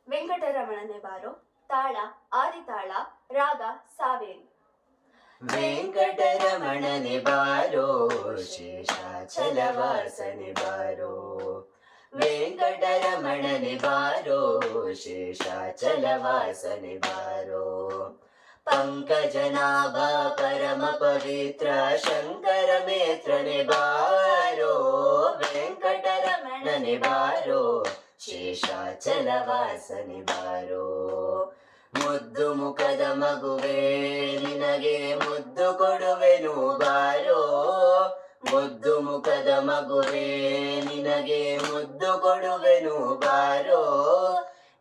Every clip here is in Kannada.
ವೆಂಕಟರಮಣನೆ ಬಾರೋ ತಾಳ ಆದಿತಾಳ ರಾಗ ಸಾವೇರಿ. ವೆಂಕಟರಮಣನೆ ಬಾರೋ ಶೇಷಾಚಲವಾಸನೆ ಬಾರೋ. ವೆಂಕಟರಮಣನೆ ಬಾರೋ ಶೇಷಾಚಲವಾಸನೆ ಬಾರೋ. ಪಂಕಜನಾಭ ಪರಮ ಪವಿತ್ರ ಶಂಕರ ಮೇತ್ರನೆ ಬಾರೋ. ವೆಂಕಟರಮಣನೆ ಬಾರೋ ಶೇಷಾಚಲವಾಸನೆ ಬಾರೋ. ಮುದ್ದು ಮುಖದ ಮಗುವೆ ನಿನಗೆ ಮುದ್ದು ಕೊಡುವೆನು ಬಾರೋ. ಮುದ್ದು ಮುಖದ ಮಗುವೆ ನಿನಗೆ ಮುದ್ದು ಕೊಡುವೆನು ಬಾರೋ.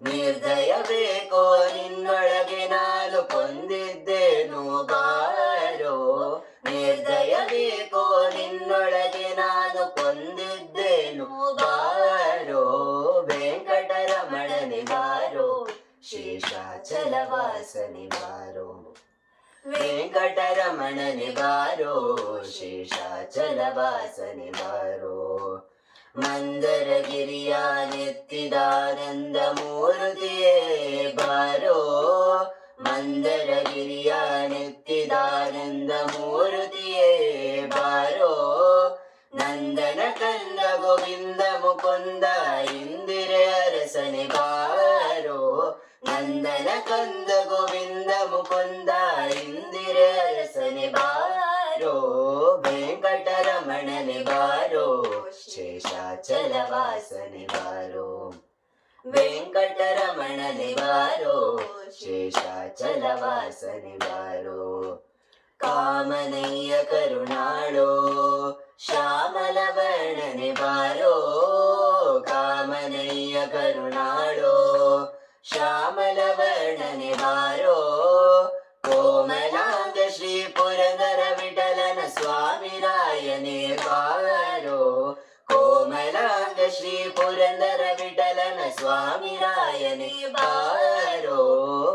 ನಿರ್ದಯ ಬೇಕೋ ನಿನ್ನೊಳಗೆ ನಾನು ಕೊಂದಿದ್ದೇನು ಬಾರೋ. ನಿರ್ದಯ ಬೇಕೋ ನಿನ್ನೊಳಗೆ ನಾನು ಕೊಂದಿದ್ದೇನು ಬಾರೋ. ವೆಂಕಟರಮಣನೆ ಬಾರೋ ಶೇಷಾಚಲವಾಸನೆ ಬಾರೋ. ವೆಂಕಟರಮಣನೆ ಬಾರೋ ಶೇಷಾಚಲವಾಸನೆ ಬಾರೋ. ಮಂದರಗಿರಿಯ ನೆತ್ತಿದಾನಂದ ಮೂರ್ತಿಯೇ ಬಾರೋ. ಮಂದರಗಿರಿಯ ನೆತ್ತಿದಾನಂದ ಮೂರ್ತಿಯೇ ಬಾರೋ. ನಂದನ ಕಂದ ಗೋವಿಂದ ಮುಕುಂದ ಇಂದಿರೆ ಅರಸನೆ ಬಾರೋ. ನಂದನ ಕಂದ ಗೋವಿಂದ ಮುಕುಂದ ಇಂದಿರೆ ಅರಸನೆ ಬಾರೋ. ವೆಂಕಟರಮಣನೆ ಬಾರೋ ಶೇಷಾಚಲವಾಸನೆ ಬಾರೋ. ವೆಂಕಟರಮಣನೆ ಬಾರೋ ಶೇಷಾಚಲವಾಸನೆ ಬಾರೋ. ಕಾಮನಯ್ಯ ಕರುಣಾಳೋ ಶ್ಯಾಮಲ ವರ್ಣನೆ ಬಾರೋ. ಕಾಮನಯ್ಯ ಕರುಣಾಳೋ ಶ್ಯಾಮಲ ವರ್ಣನೆ ಬಾರೋ. ಕೋಮಲಾಂಗ ಶ್ರೀ ಪುರಂದರ ವಿಠಲನ ಸ್ವಾಮಿ ರಾಯನೇ ಬಾರೋ. ಕೋಮಲಾಂಗ ಶ್ರೀ ಪುರಂದರ ವಿಠಲನ ಸ್ವಾಮಿ ರಾಯನೇ ಬಾರೋ.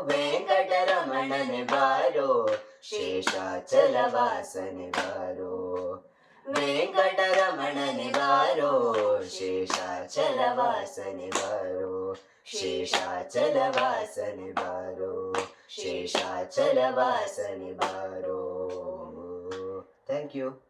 ವೆಂಕಟರಮಣನೆ ಬಾರೋ ಶೇಷಾಚಲವಾಸನೆ ಬಾರೋ. ವೆಂಕಟರಮಣನೆ ಬಾರೋ ಶೇಷಾಚಲವಾಸನೆ ಬಾರೋ. ಶೇಷಾಚಲವಾಸನೆ ಬಾರೋ. ಶೇಷಾಚಲವಾಸನೆ ಬಾರೋ. Thank you.